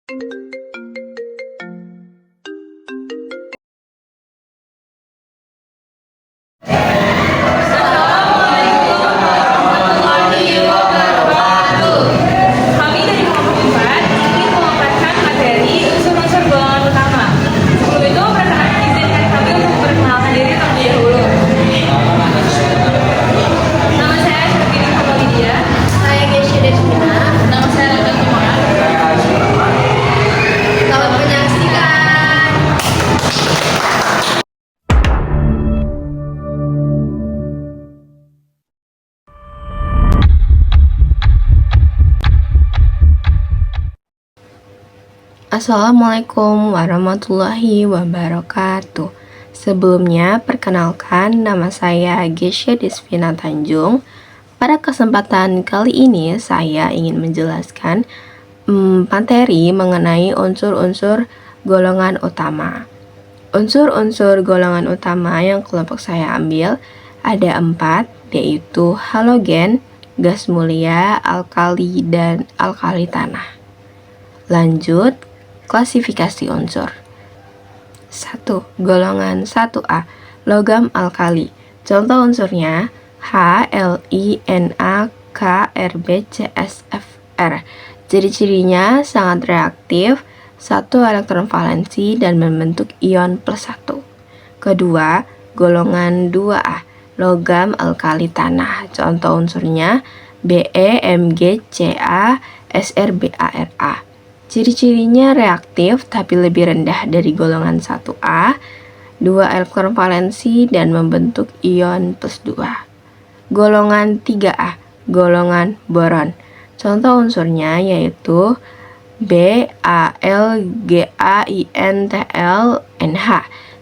Kami dari kelompok 4 ingin memaparkan materi unsur-unsur golongan utama. Sebelum itu, izinkan kami untuk memperkenalkan diri terlebih dahulu. Nama saya Syafini Hamalidia. Saya Gesya Desmina. Nama saya Rata Tumakan. Selamat menyaksikan. Assalamualaikum warahmatullahi wabarakatuh. Sebelumnya, perkenalkan nama saya Gesya Desvina Tanjung. Pada kesempatan kali ini, saya ingin menjelaskan materi mengenai unsur-unsur golongan utama. Unsur-unsur golongan utama yang kelompok saya ambil ada 4, yaitu halogen, gas mulia, alkali, dan alkali tanah. Lanjut, klasifikasi unsur. 1. Golongan 1A, logam alkali. Contoh unsurnya HLiNaKRbCsFr. Ciri-cirinya sangat reaktif, 1 elektron valensi dan membentuk ion +1. Kedua, golongan 2A, logam alkali tanah. Contoh unsurnya BeMgCaSrBaRa. Ciri-cirinya reaktif tapi lebih rendah dari golongan 1A, 2 elektron valensi dan membentuk ion +2. Golongan 3A, golongan boron. Contoh unsurnya yaitu BAlGaintLNH.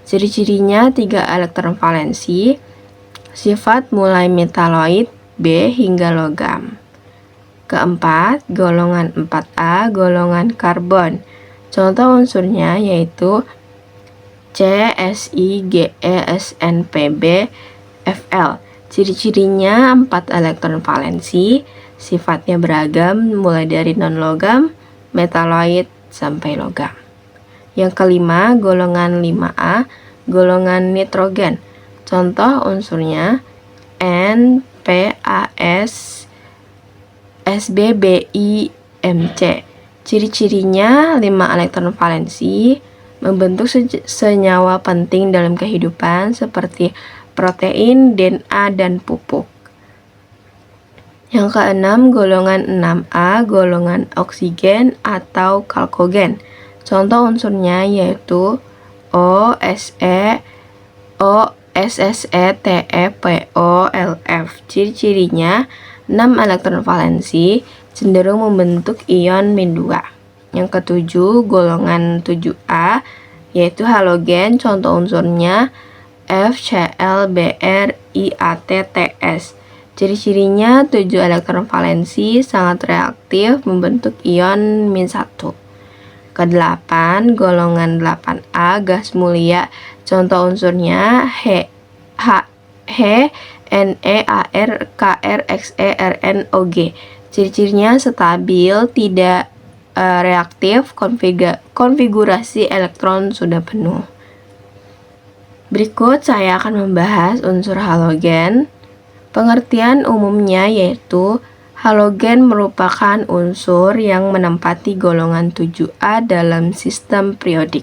Ciri-cirinya 3 elektron valensi, sifat mulai metaloid, B hingga logam. Keempat, golongan 4A, golongan karbon. Contoh unsurnya yaitu CSiGeSnPbFl. Ciri-cirinya 4 elektron valensi, sifatnya beragam mulai dari non-logam, metaloid, sampai logam. Yang kelima, golongan 5A, golongan nitrogen. Contoh unsurnya NPAS SBBIMC. Ciri-cirinya 5 elektron valensi, membentuk senyawa penting dalam kehidupan seperti protein, DNA, dan pupuk. Yang keenam, golongan 6A, golongan oksigen atau kalkogen. Contoh unsurnya yaitu OSE, OSSETEPOLF. Ciri-cirinya 6 elektron valensi, cenderung membentuk ion -2. Yang ketujuh, golongan 7A, yaitu halogen. Contoh unsurnya FClBrIATTS. Ciri-cirinya 7 elektron valensi, sangat reaktif, membentuk ion -1. Kedelapan, golongan 8A, gas mulia. Contoh unsurnya NeArKrXeRNOG. Ciri-cirinya stabil, tidak reaktif, konfigurasi elektron sudah penuh. Berikut saya akan membahas unsur halogen. Pengertian umumnya yaitu halogen merupakan unsur yang menempati golongan 7A dalam sistem periodik,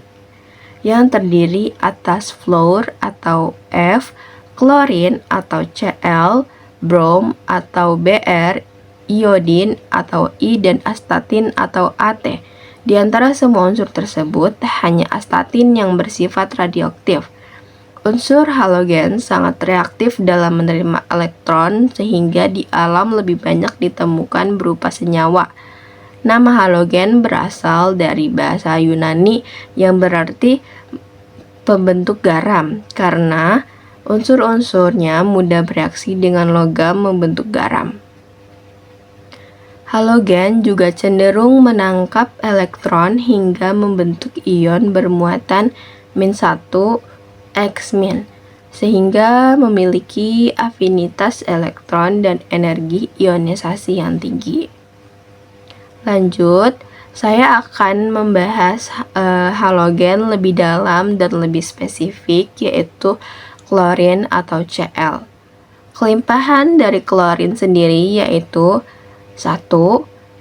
yang terdiri atas fluor atau F, klorin atau Cl, brom atau Br, iodin atau I, dan astatin atau At. Di antara semua unsur tersebut, hanya astatin yang bersifat radioaktif. Unsur halogen sangat reaktif dalam menerima elektron sehingga di alam lebih banyak ditemukan berupa senyawa. Nama halogen berasal dari bahasa Yunani yang berarti pembentuk garam, karena unsur-unsurnya mudah bereaksi dengan logam membentuk garam. Halogen juga cenderung menangkap elektron hingga membentuk ion bermuatan -1 X-, sehingga memiliki afinitas elektron dan energi ionisasi yang tinggi. Lanjut, Saya akan membahas halogen lebih dalam dan lebih spesifik, yaitu klorin atau Cl. Kelimpahan dari klorin sendiri yaitu 1.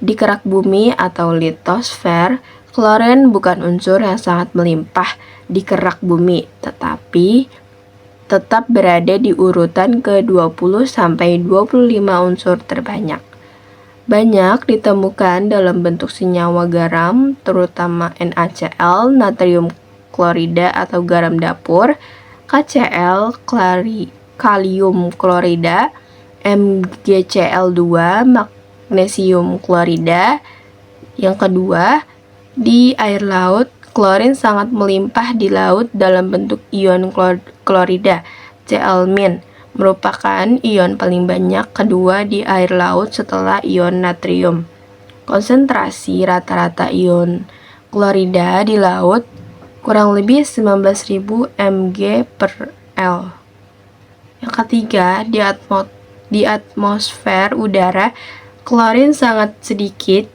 Di kerak bumi atau litosfer, klorin bukan unsur yang sangat melimpah di kerak bumi, tetapi tetap berada di urutan ke-20 sampai 25 unsur terbanyak. Banyak ditemukan dalam bentuk senyawa garam, terutama NaCl, natrium klorida atau garam dapur, KCl, kalium klorida, MgCl2, magnesium klorida. Yang kedua, di air laut, klorin sangat melimpah di laut dalam bentuk ion klorida, Cl-, merupakan ion paling banyak kedua di air laut setelah ion natrium. Konsentrasi rata-rata ion klorida di laut kurang lebih 19.000 mg per L. Yang ketiga, di atmosfer udara, klorin sangat sedikit,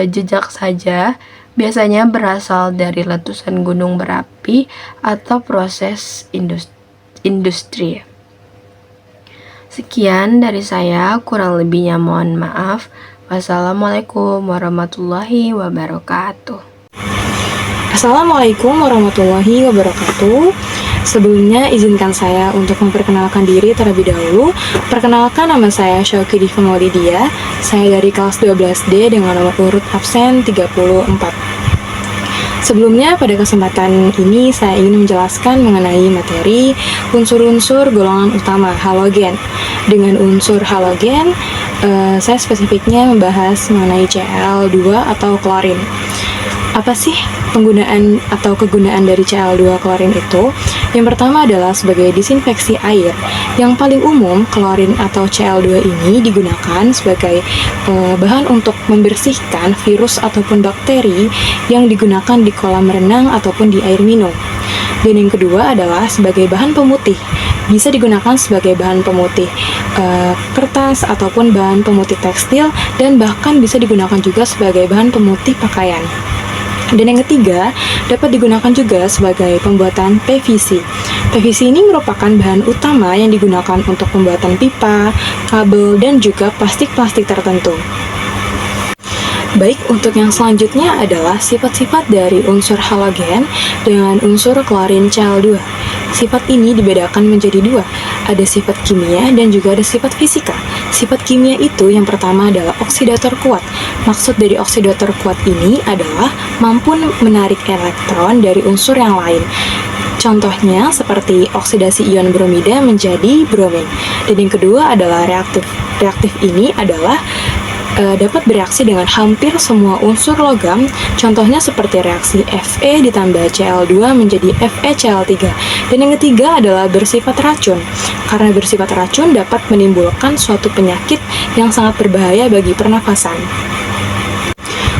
jejak saja, biasanya berasal dari letusan gunung berapi atau proses industri. Sekian dari saya, kurang lebihnya mohon maaf. Wassalamualaikum warahmatullahi wabarakatuh. Assalamualaikum warahmatullahi wabarakatuh. Sebelumnya izinkan saya untuk memperkenalkan diri terlebih dahulu. Perkenalkan, nama saya Syauki Diva Maulidia. Saya dari kelas 12D dengan nomor urut absen 34. Sebelumnya, pada kesempatan ini saya ingin menjelaskan mengenai materi unsur-unsur golongan utama halogen. Dengan unsur halogen, saya spesifiknya membahas mengenai Cl2 atau klorin. Apa sih penggunaan atau kegunaan dari Cl2 klorin itu? Yang pertama adalah sebagai disinfeksi air. Yang paling umum, klorin atau Cl2 ini digunakan sebagai bahan untuk membersihkan virus ataupun bakteri yang digunakan di kolam renang ataupun di air minum. Dan yang kedua adalah sebagai bahan pemutih. Bisa digunakan sebagai bahan pemutih kertas ataupun bahan pemutih tekstil, dan bahkan bisa digunakan juga sebagai bahan pemutih pakaian. Dan yang ketiga, dapat digunakan juga sebagai pembuatan PVC. PVC ini merupakan bahan utama yang digunakan untuk pembuatan pipa, kabel, dan juga plastik-plastik tertentu. Baik, untuk yang selanjutnya adalah sifat-sifat dari unsur halogen dengan unsur klorin Cl2. Sifat ini dibedakan menjadi dua, ada sifat kimia dan juga ada sifat fisika. Sifat kimia itu yang pertama adalah oksidator kuat. Maksud dari oksidator kuat ini adalah mampu menarik elektron dari unsur yang lain. Contohnya seperti oksidasi ion bromida menjadi bromin. Dan yang kedua adalah reaktif. Reaktif ini adalah dapat bereaksi dengan hampir semua unsur logam, contohnya seperti reaksi Fe ditambah Cl2 menjadi FeCl3. Dan yang ketiga adalah bersifat racun. Karena bersifat racun dapat menimbulkan suatu penyakit yang sangat berbahaya bagi pernafasan.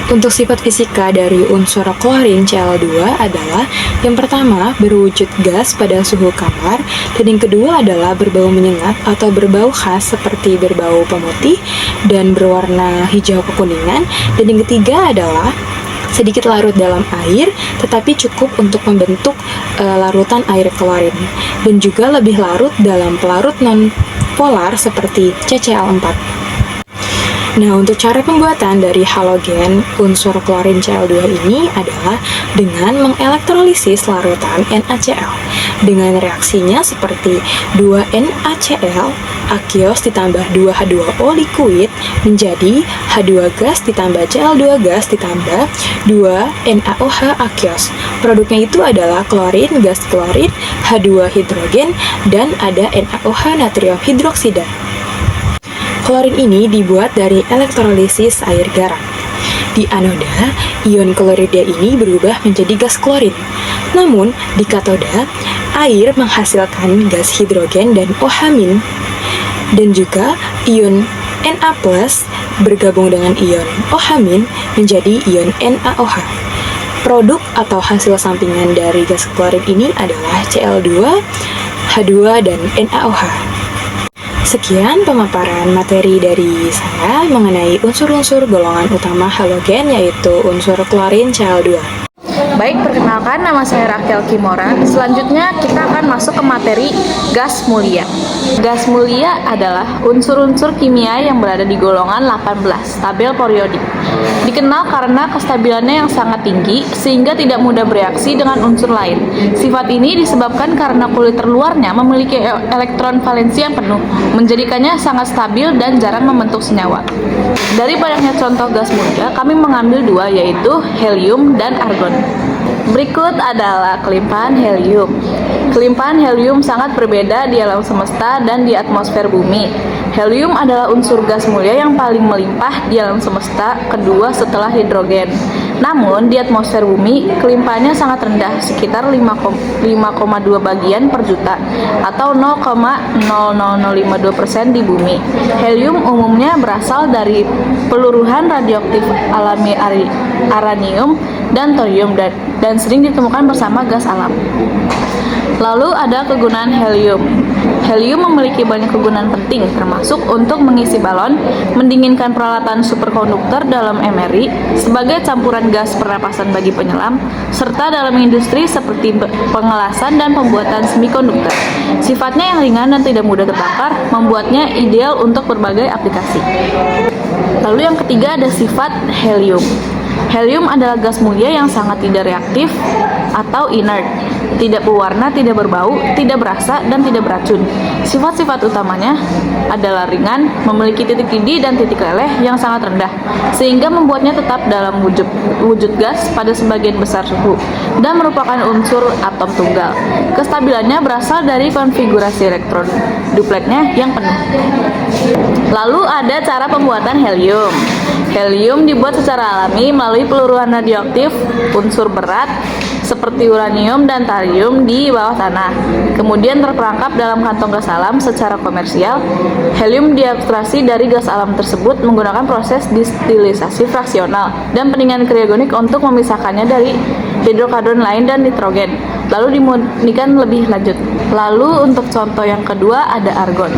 Untuk sifat fisika dari unsur klorin Cl2 adalah yang pertama, berwujud gas pada suhu kamar, dan yang kedua adalah berbau menyengat atau berbau khas seperti berbau pemutih dan berwarna hijau kekuningan, dan yang ketiga adalah sedikit larut dalam air tetapi cukup untuk membentuk larutan air klorin, dan juga lebih larut dalam pelarut non-polar seperti CCl4. Nah, untuk cara pembuatan dari halogen unsur klorin Cl2 ini adalah dengan mengelektrolisis larutan NaCl. Dengan reaksinya seperti 2 NaCl aqueous ditambah 2 H2O liquid menjadi H2 gas ditambah Cl2 gas ditambah 2 NaOH aqueous. Produknya itu adalah klorin, gas klorin, H2 hidrogen, dan ada NaOH natrium hidroksida. Klorin ini dibuat dari elektrolisis air garam. Di anoda, ion klorida ini berubah menjadi gas klorin. Namun, di katoda, air menghasilkan gas hidrogen dan OH-, dan juga ion Na+ bergabung dengan ion OH- menjadi ion NaOH. Produk atau hasil sampingan dari gas klorin ini adalah Cl2, H2, dan NaOH. Sekian pemaparan materi dari saya mengenai unsur-unsur golongan utama halogen yaitu unsur klorin Cl2. Baik, perkenalkan nama saya Rakel Kimora. Selanjutnya kita akan masuk ke materi gas mulia. Gas mulia adalah unsur-unsur kimia yang berada di golongan 18, stabil periodik. Dikenal karena kestabilannya yang sangat tinggi sehingga tidak mudah bereaksi dengan unsur lain. Sifat ini disebabkan karena kulit terluarnya memiliki elektron valensi yang penuh, menjadikannya sangat stabil dan jarang membentuk senyawa. Dari banyaknya contoh gas mulia, kami mengambil dua, yaitu helium dan argon. Berikut adalah kelimpahan helium. Kelimpahan helium sangat berbeda di alam semesta dan di atmosfer bumi. Helium adalah unsur gas mulia yang paling melimpah di alam semesta, kedua setelah hidrogen. Namun, di atmosfer bumi, kelimpahannya sangat rendah, sekitar 5,2 bagian per juta, atau 0,00052% di bumi. Helium umumnya berasal dari peluruhan radioaktif alami uranium dan thorium dan sering ditemukan bersama gas alam. Lalu ada kegunaan helium. Helium memiliki banyak kegunaan penting, termasuk untuk mengisi balon, mendinginkan peralatan superkonduktor dalam MRI, sebagai campuran gas pernapasan bagi penyelam, serta dalam industri seperti pengelasan dan pembuatan semikonduktor. Sifatnya yang ringan dan tidak mudah terbakar, membuatnya ideal untuk berbagai aplikasi. Lalu yang ketiga ada sifat helium. Helium adalah gas mulia yang sangat tidak reaktif atau inert, tidak berwarna, tidak berbau, tidak berasa, dan tidak beracun. Sifat-sifat utamanya adalah ringan, memiliki titik didih dan titik leleh yang sangat rendah, sehingga membuatnya tetap dalam wujud gas pada sebagian besar suhu, dan merupakan unsur atom tunggal. Kestabilannya berasal dari konfigurasi elektron dupletnya yang penuh. Lalu ada cara pembuatan helium. Helium dibuat secara alami melalui peluruhan radioaktif unsur berat seperti uranium dan thorium di bawah tanah. Kemudian terperangkap dalam kantong gas alam secara komersial. Helium diekstraksi dari gas alam tersebut menggunakan proses distilisasi fraksional dan pendinginan kriogenik untuk memisahkannya dari hidrokarbon lain dan nitrogen, lalu dimurnikan lebih lanjut. Lalu untuk contoh yang kedua ada argon.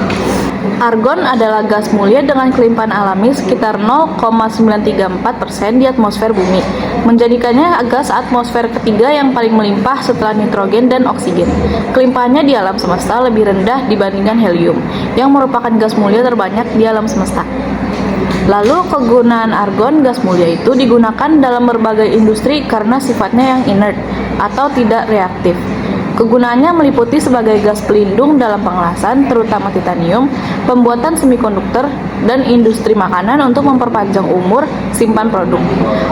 Argon adalah gas mulia dengan kelimpahan alami sekitar 0,934% di atmosfer bumi, menjadikannya gas atmosfer ketiga yang paling melimpah setelah nitrogen dan oksigen. Kelimpahannya di alam semesta lebih rendah dibandingkan helium, yang merupakan gas mulia terbanyak di alam semesta. Lalu kegunaan argon gas mulia itu digunakan dalam berbagai industri karena sifatnya yang inert atau tidak reaktif. Kegunaannya meliputi sebagai gas pelindung dalam pengelasan, terutama titanium, pembuatan semikonduktor, dan industri makanan untuk memperpanjang umur simpan produk.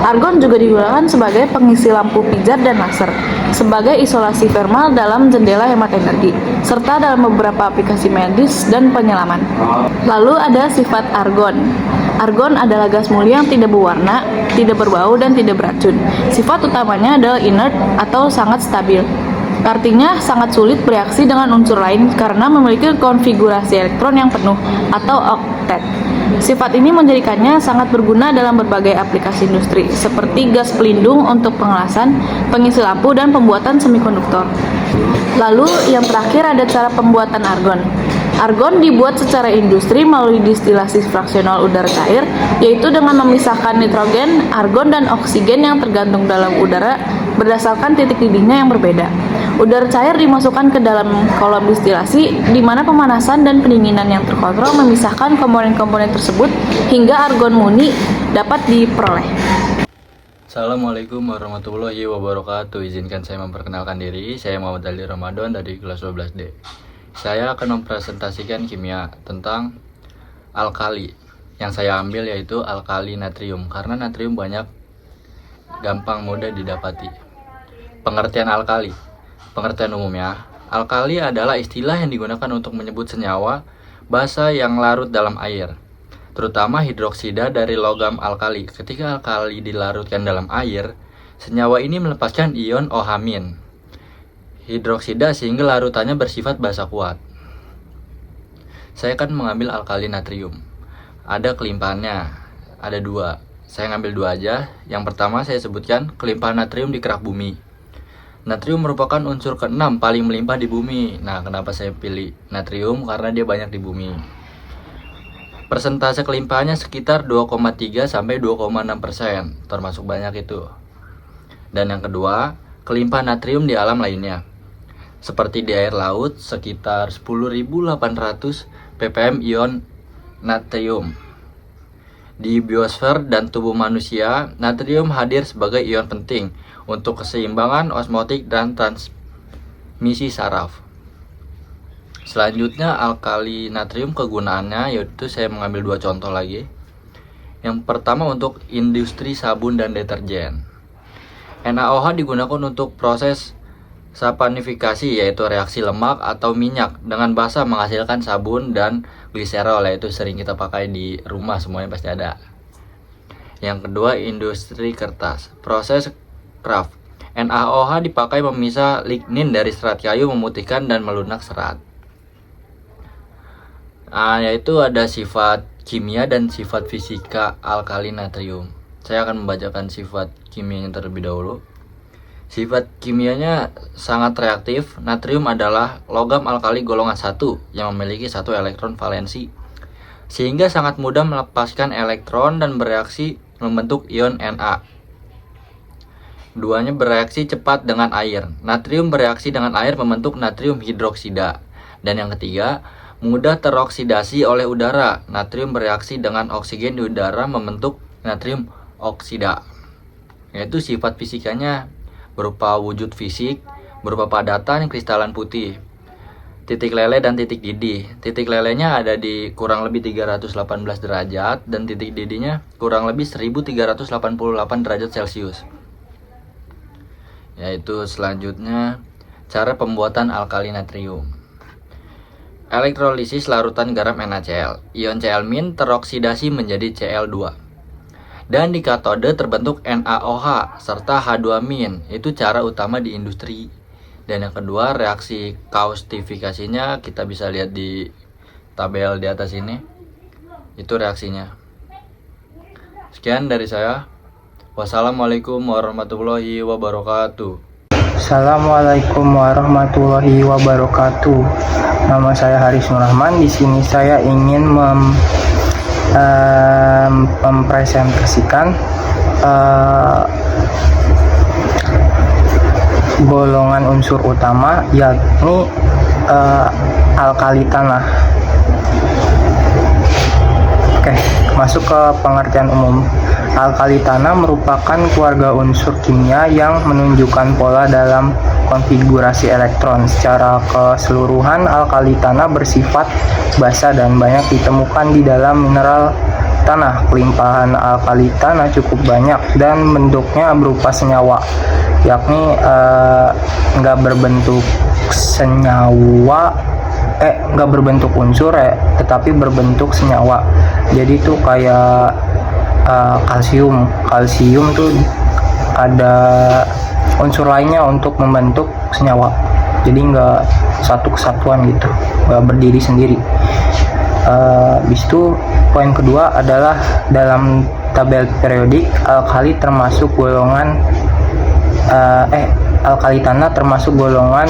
Argon juga digunakan sebagai pengisi lampu pijar dan laser, sebagai isolasi thermal dalam jendela hemat energi, serta dalam beberapa aplikasi medis dan penyelaman. Lalu ada sifat argon. Argon adalah gas mulia yang tidak berwarna, tidak berbau, dan tidak beracun. Sifat utamanya adalah inert atau sangat stabil. Artinya sangat sulit bereaksi dengan unsur lain karena memiliki konfigurasi elektron yang penuh atau oktet. Sifat ini menjadikannya sangat berguna dalam berbagai aplikasi industri seperti gas pelindung untuk pengelasan, pengisi lampu, dan pembuatan semikonduktor. Lalu yang terakhir ada cara pembuatan argon. Argon dibuat secara industri melalui distilasi fraksional udara cair, yaitu dengan memisahkan nitrogen, argon, dan oksigen yang tergantung dalam udara berdasarkan titik didihnya yang berbeda. Udara cair dimasukkan ke dalam kolom distilasi, di mana pemanasan dan pendinginan yang terkontrol memisahkan komponen-komponen tersebut hingga argon murni dapat diperoleh. Assalamualaikum warahmatullahi wabarakatuh. Izinkan saya memperkenalkan diri. Saya Muhammad Ali Ramadan dari kelas 12D. Saya akan mempresentasikan kimia tentang alkali. Yang saya ambil yaitu alkali natrium, karena natrium banyak gampang mudah didapati. Pengertian alkali. Pengertian umumnya, alkali adalah istilah yang digunakan untuk menyebut senyawa basa yang larut dalam air, terutama hidroksida dari logam alkali. Ketika alkali dilarutkan dalam air, senyawa ini melepaskan ion OH- hidroksida sehingga larutannya bersifat basa kuat. Saya akan mengambil alkali natrium. Ada kelimpahannya, ada dua. Saya ngambil dua aja. Yang pertama saya sebutkan kelimpahan natrium di kerak bumi. Natrium merupakan unsur ke-6 paling melimpah di bumi. Nah, kenapa saya pilih natrium? Karena dia banyak di bumi. Persentase kelimpahannya sekitar 2,3 sampai 2,6%, termasuk banyak itu. Dan yang kedua, kelimpahan natrium di alam lainnya. Seperti di air laut sekitar 10.800 ppm ion natrium. Di biosfer dan tubuh manusia, natrium hadir sebagai ion penting untuk keseimbangan osmotik dan transmisi saraf. Selanjutnya, alkali natrium kegunaannya yaitu saya mengambil dua contoh lagi. Yang pertama untuk industri sabun dan deterjen. NaOH digunakan untuk proses saponifikasi, yaitu reaksi lemak atau minyak dengan basa menghasilkan sabun dan gliserol, yaitu sering kita pakai di rumah, semuanya pasti ada. Yang kedua, industri kertas. Proses kraft. NaOH dipakai memisah lignin dari serat kayu, memutihkan dan melunak serat. Yaitu ada sifat kimia dan sifat fisika alkali natrium. Saya akan membacakan sifat kimianya terlebih dahulu. Sifat kimianya sangat reaktif. Natrium adalah logam alkali golongan 1 yang memiliki 1 elektron valensi, sehingga sangat mudah melepaskan elektron dan bereaksi membentuk ion Na. Duanya bereaksi cepat dengan air. Natrium bereaksi dengan air membentuk natrium hidroksida. Dan yang ketiga, mudah teroksidasi oleh udara. Natrium bereaksi dengan oksigen di udara membentuk natrium oksida. Yaitu sifat fisikanya berupa wujud fisik, berupa padatan kristalan putih, titik lele dan titik didih. Titik lelenya ada di kurang lebih 318 derajat dan titik didihnya kurang lebih 1388 derajat Celcius. Yaitu selanjutnya cara pembuatan alkali natrium. Elektrolisis larutan garam NaCl. Ion Cl- teroksidasi menjadi Cl2. Dan di katode terbentuk NaOH serta H2-. Itu cara utama di industri. Dan yang kedua, reaksi kaustifikasinya kita bisa lihat di tabel di atas ini. Itu reaksinya. Sekian dari saya. Wassalamualaikum warahmatullahi wabarakatuh. Assalamualaikum warahmatullahi wabarakatuh. Nama saya Haris Nur Rahman. Di sini saya ingin mempresentasikan golongan unsur utama, yakni alkali tanah. Oke, masuk ke pengertian umum. Alkali tanah merupakan keluarga unsur kimia yang menunjukkan pola dalam konfigurasi elektron. Secara keseluruhan, alkali tanah bersifat basa dan banyak ditemukan di dalam mineral tanah. Kelimpahan alkali tanah cukup banyak dan bentuknya berupa senyawa, yakni nggak berbentuk senyawa, nggak berbentuk unsur tetapi berbentuk senyawa. Jadi itu kayak kalsium tuh ada unsur lainnya untuk membentuk senyawa, jadi nggak satu kesatuan gitu, nggak berdiri sendiri. Habis itu poin kedua adalah dalam tabel periodik alkali termasuk golongan alkali tanah termasuk golongan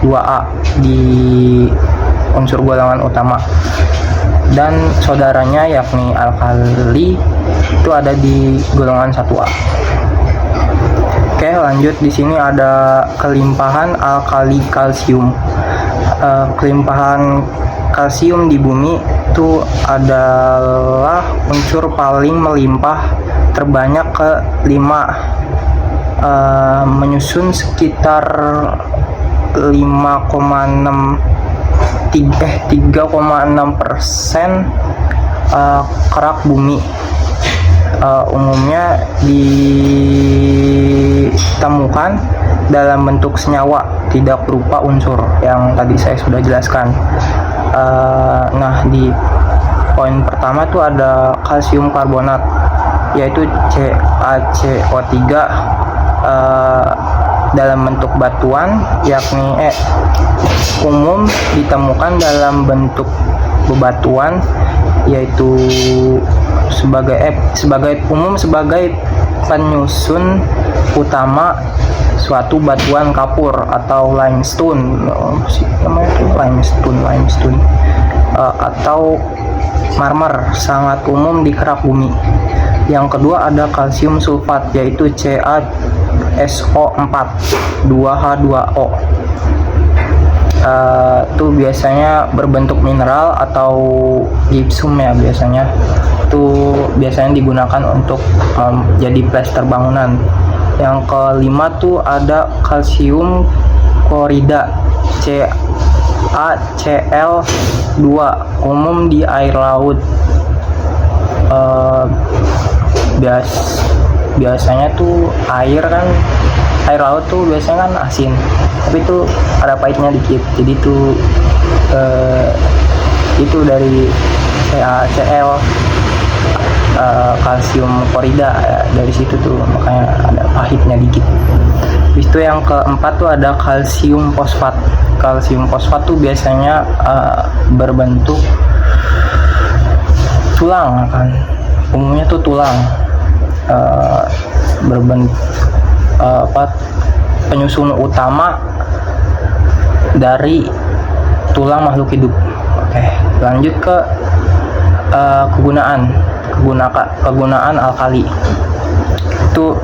2A di unsur golongan utama, dan saudaranya yakni alkali itu ada di golongan 1A. Oke, lanjut. Di sini ada kelimpahan alkali kalsium. Kelimpahan kalsium di bumi itu adalah unsur paling melimpah, terbanyak ke 5, menyusun sekitar 3,6% kerak bumi. Umumnya ditemukan dalam bentuk senyawa, tidak berupa unsur yang tadi saya sudah jelaskan. Nah, di poin pertama tuh ada kalsium karbonat, yaitu CaCO3 dalam bentuk batuan, yakni umum ditemukan dalam bentuk bebatuan, yaitu sebagai penyusun utama suatu batuan kapur atau limestone, atau marmer, sangat umum di kerak bumi. Yang kedua ada kalsium sulfat, yaitu CaSO4 2H2O. Itu biasanya berbentuk mineral atau gypsum ya, biasanya digunakan untuk jadi plester bangunan. Yang kelima tuh ada kalsium klorida CaCl2, umum di air laut. Biasanya tuh air laut tuh biasanya kan asin, tapi tuh ada pahitnya dikit, jadi tuh itu dari CaCl, kalsium klorida ya, dari situ tuh makanya ada pahitnya dikit. Habis itu yang keempat tuh ada kalsium fosfat. Kalsium fosfat tuh biasanya berbentuk tulang kan, umumnya tuh tulang, berbentuk penyusun utama dari tulang makhluk hidup. Oke, lanjut ke kegunaan alkali. Itu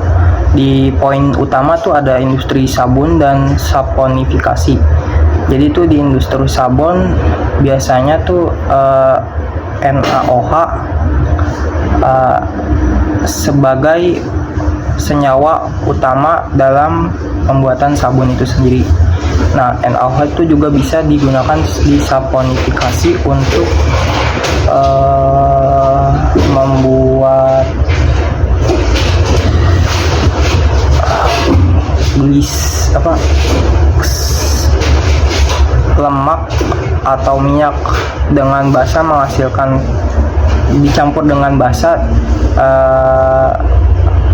di poin utama tuh ada industri sabun dan saponifikasi. Jadi tuh di industri sabun biasanya tuh NaOH sebagai senyawa utama dalam pembuatan sabun itu sendiri. Nah, NaOH itu juga bisa digunakan di saponifikasi untuk membuat lemak atau minyak dengan basa, dicampur dengan basa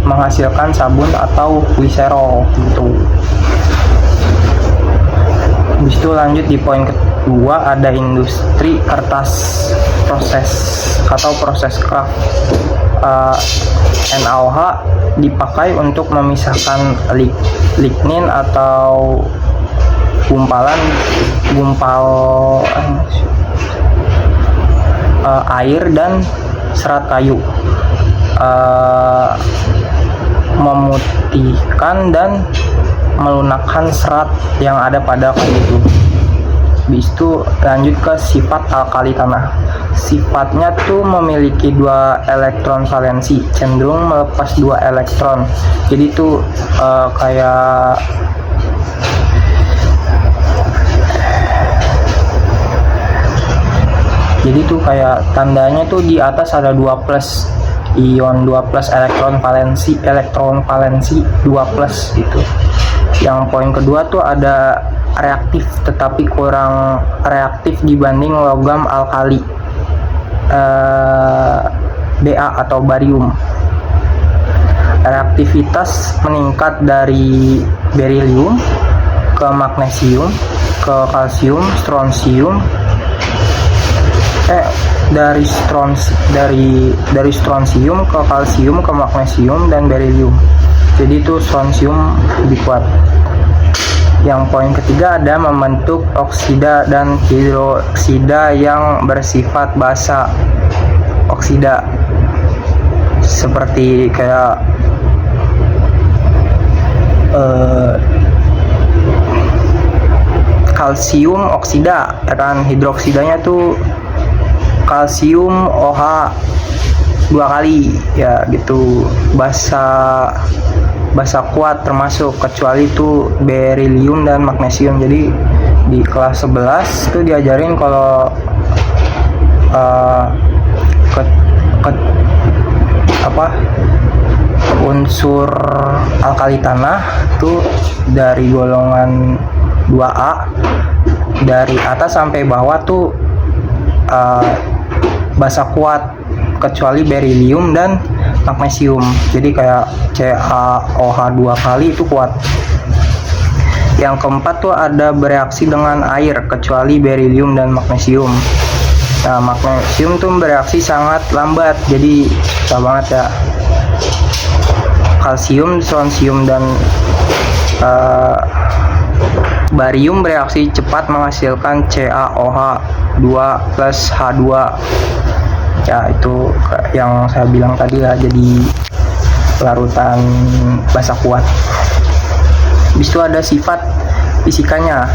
menghasilkan sabun atau gliserol gitu. Habis itu lanjut di poin kedua ada industri kertas proses atau proses craft. NaOH dipakai untuk memisahkan lignin atau gumpal air dan serat kayu, memutihkan dan melunakkan serat yang ada pada kayu itu. Habis itu lanjut ke sifat alkali tanah. Sifatnya tuh memiliki 2 elektron valensi, cenderung melepas 2 elektron. Jadi tuh kayak tandanya tuh di atas ada 2 plus, ion 2 plus, elektron valensi 2 plus gitu. Yang poin kedua tuh ada reaktif, tetapi kurang reaktif dibanding logam alkali, Ba atau barium. Reaktivitas meningkat dari berilium ke magnesium ke kalsium, stronsium, dari stronsium ke kalsium ke magnesium dan berilium. Jadi itu stronsium lebih kuat. Yang poin ketiga ada membentuk oksida dan hidroksida yang bersifat basa. Oksida seperti kayak kalsium oksida, ya kan. Hidroksidanya tuh kalsium OH 2 kali ya gitu, basa kuat termasuk, kecuali itu berilium dan magnesium. Jadi di kelas 11 tuh diajarin kalau unsur alkali tanah tuh dari golongan 2A, dari atas sampai bawah tuh basa kuat kecuali berilium dan magnesium. Jadi kayak CaOH 2 kali itu kuat. Yang keempat tuh ada bereaksi dengan air kecuali berilium dan magnesium. Nah, magnesium tuh bereaksi sangat lambat, jadi susah banget ya. Kalsium, stronsium dan barium bereaksi cepat menghasilkan CaOH 2 plus H2. Ya itu yang saya bilang tadi ya, jadi larutan basa kuat. Habis itu ada sifat fisikanya.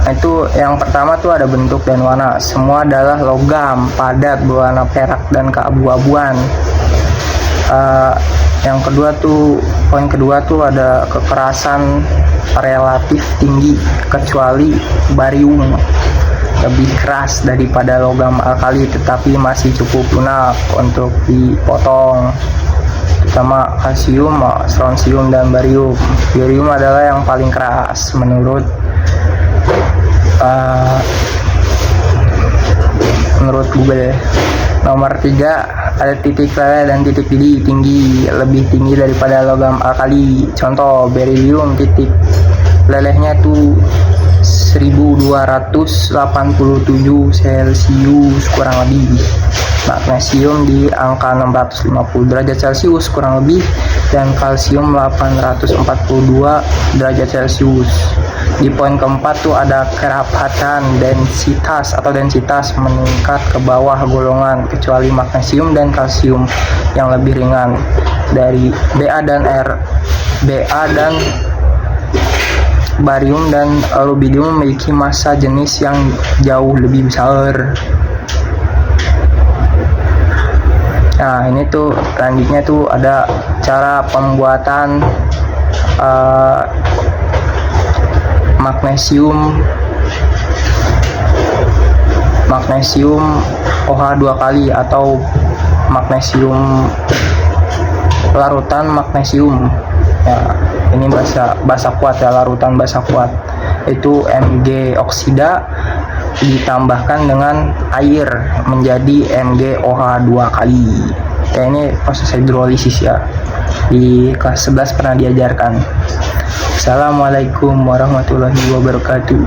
Nah, itu yang pertama tuh ada bentuk dan warna. Semua adalah logam padat berwarna perak dan keabu-abuan. Yang kedua tuh, poin kedua tuh ada kekerasan relatif tinggi kecuali barium, lebih keras daripada logam alkali tetapi masih cukup lunak untuk dipotong, terutama kalsium, strontium dan barium. Barium adalah yang paling keras menurut Google. Nomor 3 ada titik leleh dan titik didih tinggi, lebih tinggi daripada logam alkali. Contoh beridium, titik lelehnya tuh 1287 Celcius kurang lebih. Magnesium di angka 650 derajat Celcius kurang lebih, dan kalsium 842 derajat Celcius. Di poin keempat tuh ada kerapatan densitas meningkat ke bawah golongan kecuali magnesium dan kalsium yang lebih ringan dari Ba dan barium dan rubidium memiliki massa jenis yang jauh lebih besar. Nah ini tuh selanjutnya tuh ada cara pembuatan magnesium OH 2 kali atau larutan magnesium. Ya, ini basa kuat ya, larutan basa kuat. Itu Mg oksida ditambahkan dengan air menjadi MgOH 2 kali. Ya, ini proses hidrolisis ya. Di kelas 11 pernah diajarkan. Assalamualaikum warahmatullahi wabarakatuh.